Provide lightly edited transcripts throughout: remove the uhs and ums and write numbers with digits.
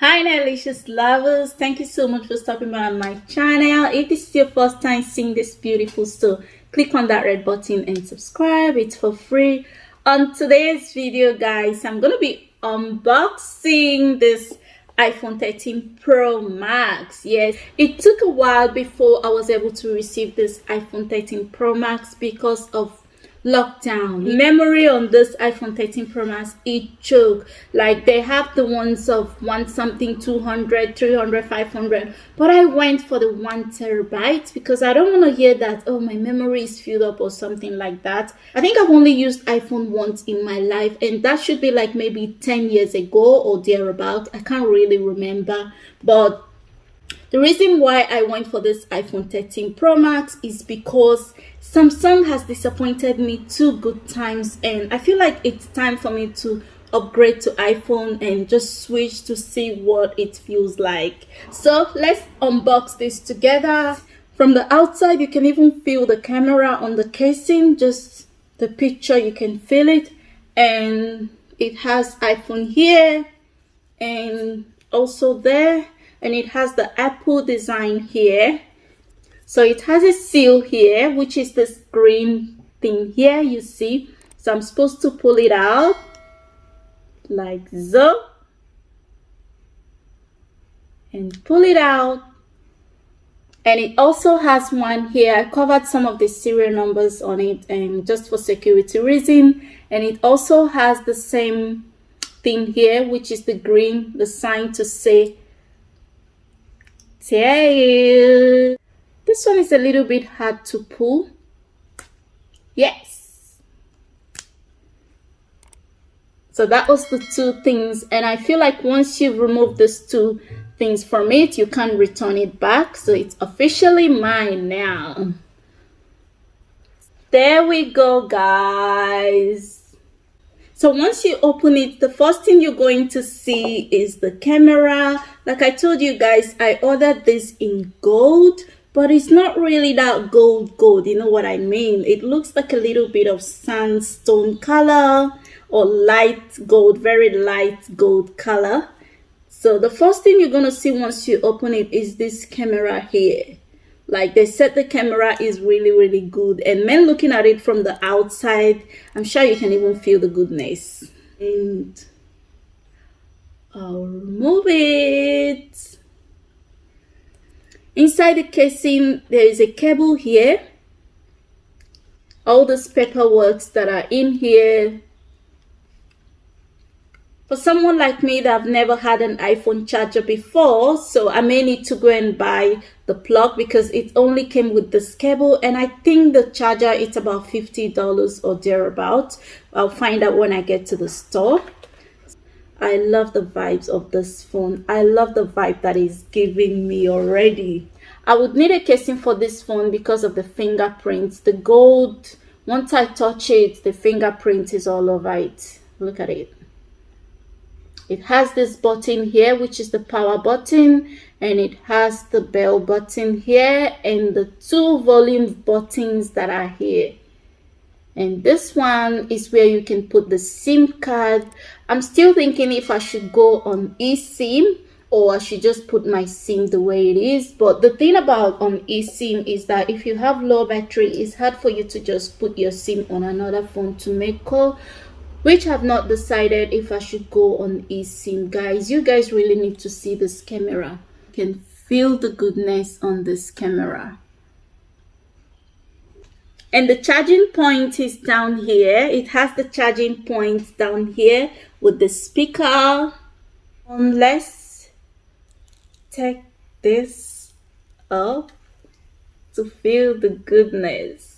Hi delicious lovers, thank you so much for stopping by on my channel. If this is your first time seeing this beautiful store, click on that red button and subscribe. It's for free. On today's video guys, I'm gonna be unboxing this iPhone 13 Pro Max. Yes, it took a while before I was able to receive this iPhone 13 Pro Max because of lockdown. Memory on this iPhone 13 Pro Max, it choked. Like they have the ones of 1 something, 200, 300, 500, but I went for the 1 terabyte because I don't want to hear that, oh, my memory is filled up or something like that. I think I've only used iPhone once in my life, and that should be like maybe 10 years ago or thereabout. I can't really remember, but the reason why I went for this iPhone 13 Pro Max is because Samsung has disappointed me 2 good times, and I feel like it's time for me to upgrade to iPhone and just switch to see what it feels like. So let's unbox this together. From the outside, you can even feel the camera on the casing, just the picture, you can feel it. And it has iPhone here and also there. And it has the Apple design here. So it has a seal here, which is this green thing here, you see. So I'm supposed to pull it out like so and pull it out. And it also has one here. I covered some of the serial numbers on it and just for security reason. And it also has the same thing here, which is the green, the sign to say tail. This one is a little bit hard to pull. Yes. So that was the 2 things, and I feel like once you remove these 2 things from it, you can't return it back. So it's officially mine now. There we go guys. So once you open it, the first thing you're going to see is the camera. Like I told you guys, I ordered this in gold, but it's not really that gold, you know what I mean? It looks like a little bit of sandstone color or light gold, very light gold color. So the first thing you're gonna see once you open it is this camera here. Like they said, the camera is really good, and men looking at it from the outside, I'm sure you can even feel the goodness. And I'll remove it. Inside the casing, there is a cable here. All these paperwork that are in here. For someone like me that have never had an iPhone charger before, so I may need to go and buy the plug because it only came with this cable, and I think the charger it's about $50 or thereabout. I'll find out when I get to the store. I love the vibes of this phone. I love the vibe that it's giving me already. I would need a casing for this phone because of the fingerprints. The gold, once I touch it, the fingerprint is all over it. Look at it. It has this button here, which is the power button, and it has the bell button here and the 2 volume buttons that are here. And this one is where you can put the SIM card. I'm still thinking if I should go on eSIM or I should just put my SIM the way it is. But the thing about on eSIM is that if you have low battery, it's hard for you to just put your SIM on another phone to make call, which I've not decided if I should go on eSIM. Guys, you guys really need to see this camera. You can feel the goodness on this camera. And the charging point is down here. It has the charging point down here with the speaker. Let's take this up to feel the goodness.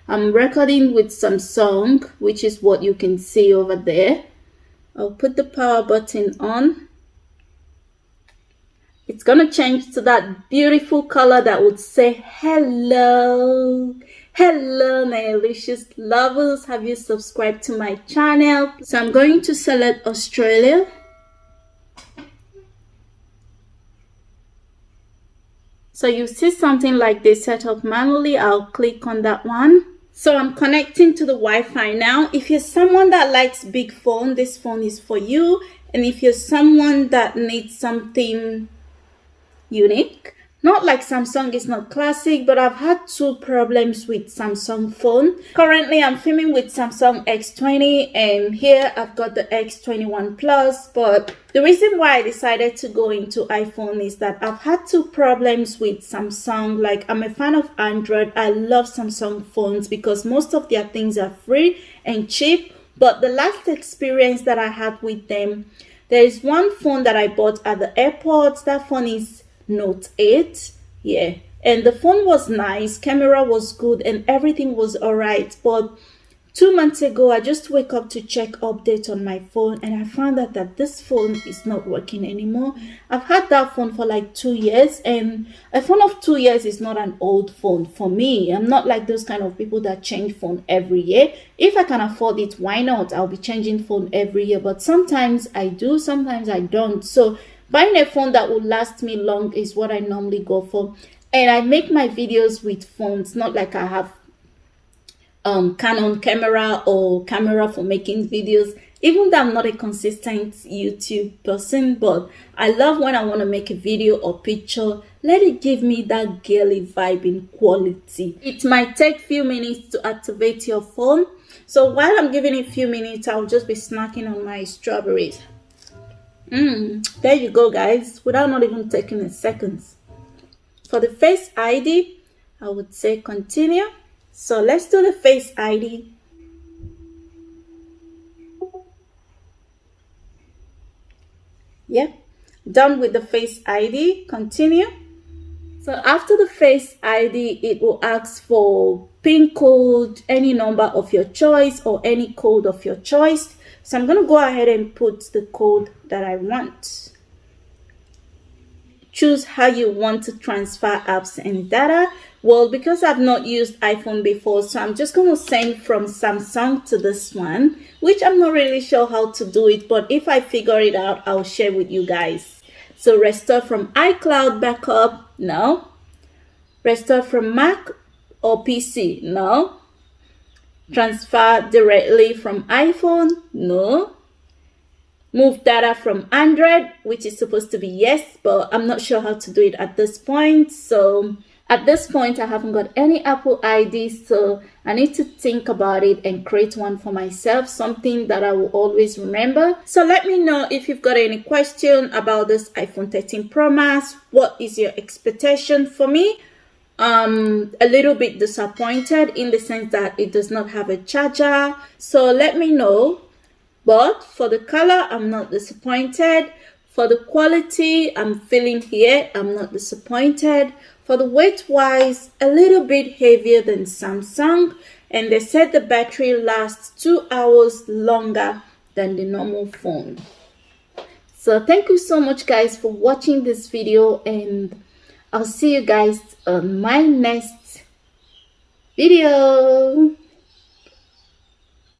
I'm recording with Samsung, which is what you can see over there. I'll put the power button on. It's gonna change to that beautiful color that would say hello. Hello my delicious lovers, have you subscribed to my channel? So I'm going to select Australia. So you see something like this set up manually. I'll click on that one. So I'm connecting to the Wi-Fi now. If you're someone that likes big phone, this phone is for you. And if you're someone that needs something unique, not like Samsung is not classic, but I've had two problems with Samsung phone. Currently I'm filming with Samsung X20, and here I've got the X21 Plus. But the reason why I decided to go into iPhone is that I've had two problems with Samsung. Like, I'm a fan of Android. I love Samsung phones because most of their things are free and cheap. But the last experience that I had with them, there is one phone that I bought at the airport. That phone is Note 8. Yeah, and the phone was nice, camera was good, and everything was all right. But 2 months ago, I just wake up to check update on my phone, and I found out that this phone is not working anymore. I've had that phone for like 2 years, and a phone of 2 years is not an old phone for me. I'm not like those kind of people that change phone every year. If I can afford it, why not? I'll be changing phone every year, but sometimes I do, sometimes I don't. So buying a phone that will last me long is what I normally go for. And I make my videos with phones, not like I have Canon camera or camera for making videos. Even though I'm not a consistent YouTube person, but I love when I want to make a video or picture, let it give me that girly vibe in quality. It might take few minutes to activate your phone, so while I'm giving it a few minutes, I'll just be snacking on my strawberries. There you go, guys, without not even taking a second. For the Face ID, I would say continue. So let's do the Face ID. Yep, done with the Face ID, continue. So after the Face ID, it will ask for PIN code, any number of your choice or any code of your choice. So I'm going to go ahead and put the code that I want. Choose how you want to transfer apps and data. Well, because I've not used iPhone before, so I'm just going to send from Samsung to this one, which I'm not really sure how to do it, but if I figure it out, I'll share with you guys. So restore from iCloud backup, no. Restore from Mac or PC, no. Transfer directly from iPhone, no. Move data from Android, which is supposed to be yes, but I'm not sure how to do it at this point. So at this point, I haven't got any Apple ID, so I need to think about it and create one for myself, something that I will always remember. So let me know if you've got any question about this iPhone 13 Pro Max. What is your expectation? For me, a little bit disappointed in the sense that it does not have a charger. So let me know. But for the color, I'm not disappointed. For the quality, I'm feeling here, I'm not disappointed. For the weight wise, a little bit heavier than Samsung. And they said the battery lasts 2 hours longer than the normal phone. So thank you so much, guys, for watching this video. And I'll see you guys on my next video.